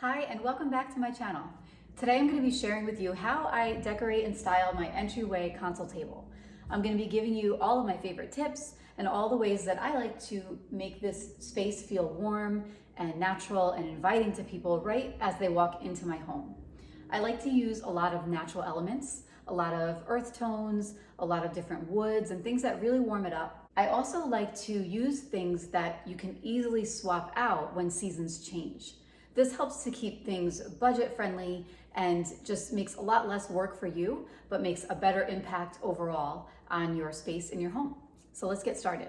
Hi, and welcome back to my channel. Today I'm going to be sharing with you how I decorate and style my entryway console table. I'm going to be giving you all of my favorite tips and all the ways that I like to make this space feel warm and natural and inviting to people right as they walk into my home. I like to use a lot of natural elements, a lot of earth tones, a lot of different woods and things that really warm it up. I also like to use things that you can easily swap out when seasons change. This helps to keep things budget friendly and just makes a lot less work for you, but makes a better impact overall on your space in your home. So let's get started.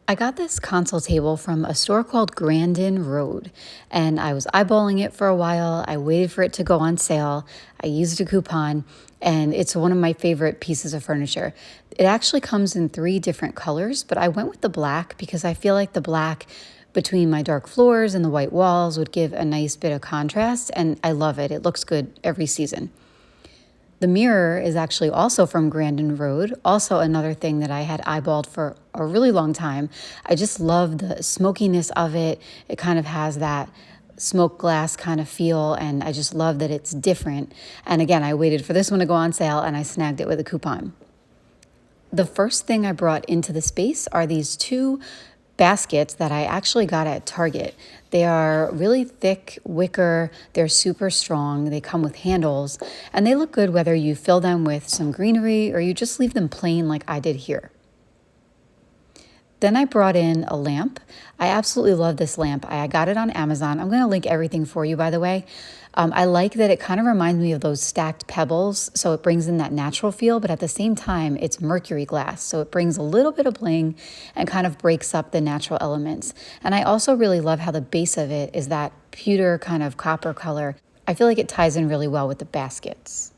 I got this console table from a store called Greenery, and I was eyeballing it for a while. I waited for it to go on sale. I used a coupon, and it's one of my favorite pieces of furniture. It actually comes in 3 different colors, but I went with the black because I feel like the black between my dark floors and the white walls would give a nice bit of contrast, and I love it. It looks good every season. The mirror is actually also from Grandin Road, also another thing that I had eyeballed for a really long time. I just love the smokiness of it. It kind of has that smoke glass kind of feel, and I just love that it's different. And again, I waited for this one to go on sale, and I snagged it with a coupon. The first thing I brought into the space are these 2 baskets that I actually got at Target. They are really thick wicker, they're super strong, they come with handles, and they look good whether you fill them with some greenery or you just leave them plain like I did here. Then I brought in a lamp. I absolutely love this lamp. I got it on Amazon. I'm going to link everything for you, by the way. I like that it kind of reminds me of those stacked pebbles, so it brings in that natural feel, but at the same time, it's mercury glass, so it brings a little bit of bling and kind of breaks up the natural elements. And I also really love how the base of it is that pewter kind of copper color. I feel like it ties in really well with the baskets.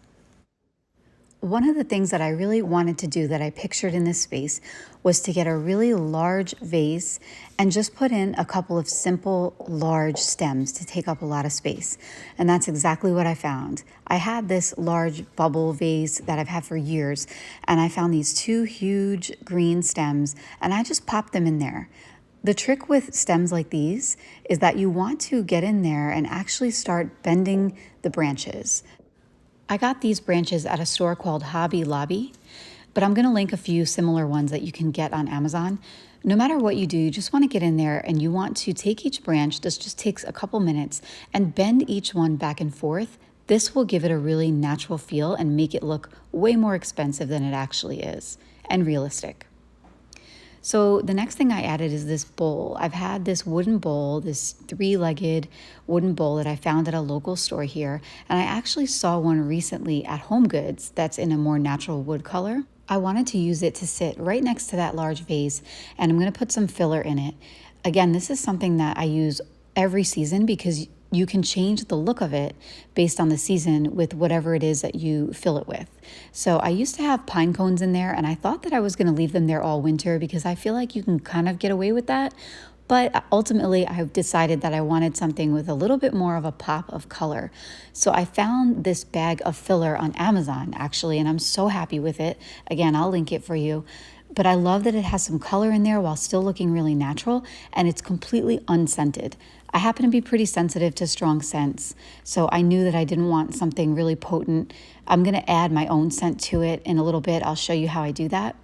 One of the things that I really wanted to do that I pictured in this space was to get a really large vase and just put in a couple of simple large stems to take up a lot of space. And that's exactly what I found. I had this large bubble vase that I've had for years, and I found these 2 huge green stems, and I just popped them in there. The trick with stems like these is that you want to get in there and actually start bending the branches. I got these branches at a store called Hobby Lobby, but I'm going to link a few similar ones that you can get on Amazon. No matter what you do, you just want to get in there and you want to take each branch, this just takes a couple minutes, and bend each one back and forth. This will give it a really natural feel and make it look way more expensive than it actually is, and realistic. So the next thing I added is this bowl. I've had this wooden bowl, this 3-legged wooden bowl that I found at a local store here, and I actually saw one recently at HomeGoods that's in a more natural wood color. I wanted to use it to sit right next to that large vase, and I'm going to put some filler in it. Again, this is something that I use every season because you can change the look of it based on the season with whatever it is that you fill it with. So I used to have pine cones in there, and I thought that I was going to leave them there all winter because I feel like you can kind of get away with that. But ultimately, I've decided that I wanted something with a little bit more of a pop of color. So I found this bag of filler on Amazon, actually, and I'm so happy with it. Again, I'll link it for you. But I love that it has some color in there while still looking really natural, and it's completely unscented. I happen to be pretty sensitive to strong scents, so I knew that I didn't want something really potent. I'm going to add my own scent to it in a little bit. I'll show you how I do that.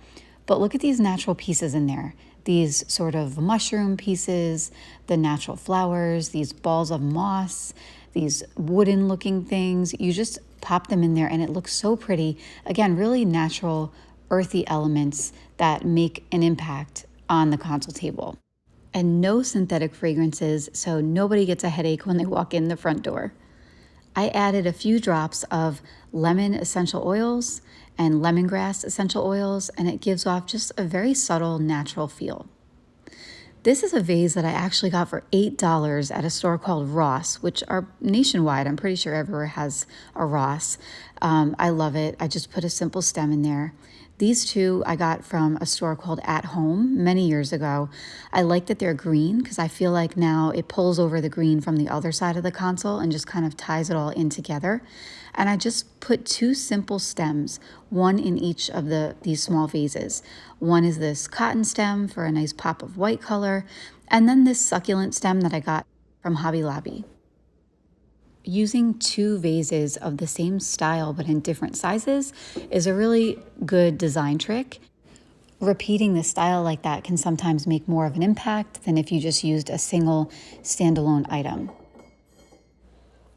But look at these natural pieces in there. These sort of mushroom pieces, the natural flowers, these balls of moss, these wooden looking things. You just pop them in there and it looks so pretty. Again, really natural, earthy elements that make an impact on the console table. And no synthetic fragrances, so nobody gets a headache when they walk in the front door. I added a few drops of lemon essential oils and lemongrass essential oils, and it gives off just a very subtle, natural feel. This is a vase that I actually got for $8 at a store called Ross, which are nationwide. I'm pretty sure everywhere has a Ross. I love it. I just put a simple stem in there. These 2 I got from a store called At Home many years ago. I like that they're green because I feel like now it pulls over the green from the other side of the console and just kind of ties it all in together. And I just put 2 simple stems, one in each of these small vases. One is this cotton stem for a nice pop of white color, and then this succulent stem that I got from Hobby Lobby. Using two vases of the same style but in different sizes is a really good design trick. Repeating the style like that can sometimes make more of an impact than if you just used a single standalone item.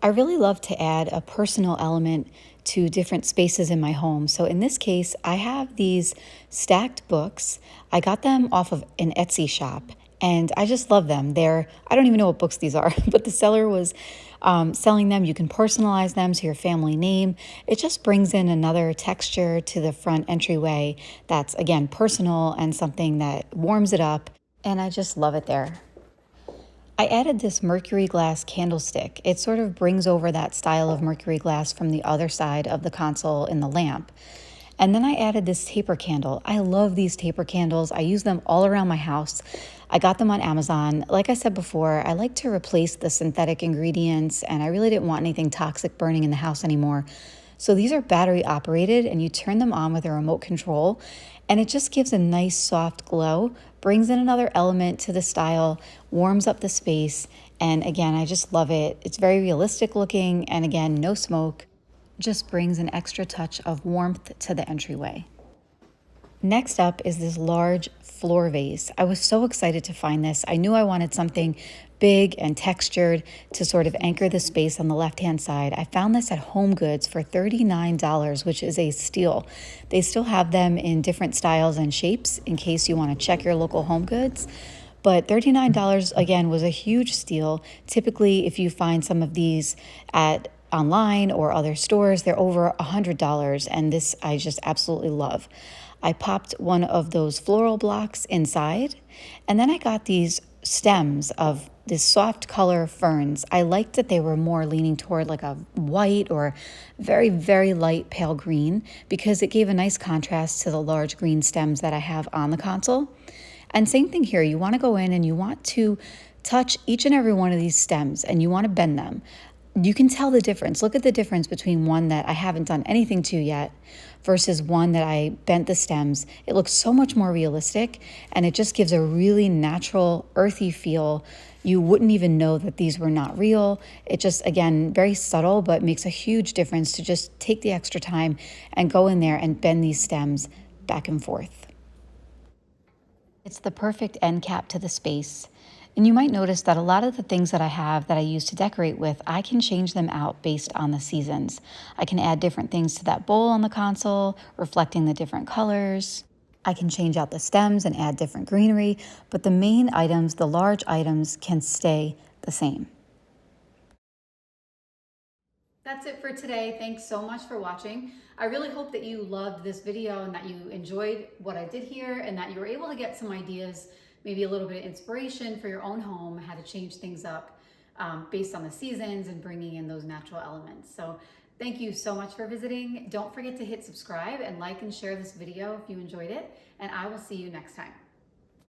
I really love to add a personal element to different spaces in my home. So in this case, I have these stacked books. I got them off of an Etsy shop and I just love them. I don't even know what books these are, but the seller was selling them. You can personalize them to your family name. It just brings in another texture to the front entryway that's, again, personal and something that warms it up. And I just love it there. I added this mercury glass candlestick. It sort of brings over that style of mercury glass from the other side of the console in the lamp. And then I added this taper candle. I love these taper candles. I use them all around my house. I got them on Amazon. Like I said before, I like to replace the synthetic ingredients, and I really didn't want anything toxic burning in the house anymore. So these are battery operated, and you turn them on with a remote control, and it just gives a nice soft glow, brings in another element to the style, warms up the space, and again, I just love it. It's very realistic looking, and again, no smoke, just brings an extra touch of warmth to the entryway. Next up is this large floor vase. I was so excited to find this. I knew I wanted something big and textured to sort of anchor the space on the left-hand side. I found this at Home Goods for $39, which is a steal. They still have them in different styles and shapes in case you want to check your local Home Goods. But $39 again was a huge steal. Typically, if you find some of these at online or other stores, they're over $100, and this I just absolutely love. I popped one of those floral blocks inside, and then I got these stems of this soft color ferns. I liked that they were more leaning toward like a white or very, very light pale green because it gave a nice contrast to the large green stems that I have on the console. And same thing here, you want to go in and you want to touch each and every one of these stems and you want to bend them. You can tell the difference. Look at the difference between one that I haven't done anything to yet versus one that I bent the stems. It looks so much more realistic and it just gives a really natural, earthy feel. You wouldn't even know that these were not real. It just, again, very subtle, but makes a huge difference to just take the extra time and go in there and bend these stems back and forth. It's the perfect end cap to the space. And you might notice that a lot of the things that I have that I use to decorate with, I can change them out based on the seasons. I can add different things to that bowl on the console, reflecting the different colors. I can change out the stems and add different greenery, but the main items, the large items, can stay the same. That's it for today. Thanks so much for watching. I really hope that you loved this video and that you enjoyed what I did here and that you were able to get some ideas, maybe a little bit of inspiration for your own home, how to change things up based on the seasons and bringing in those natural elements. So thank you so much for visiting. Don't forget to hit subscribe and like and share this video if you enjoyed it, and I will see you next time.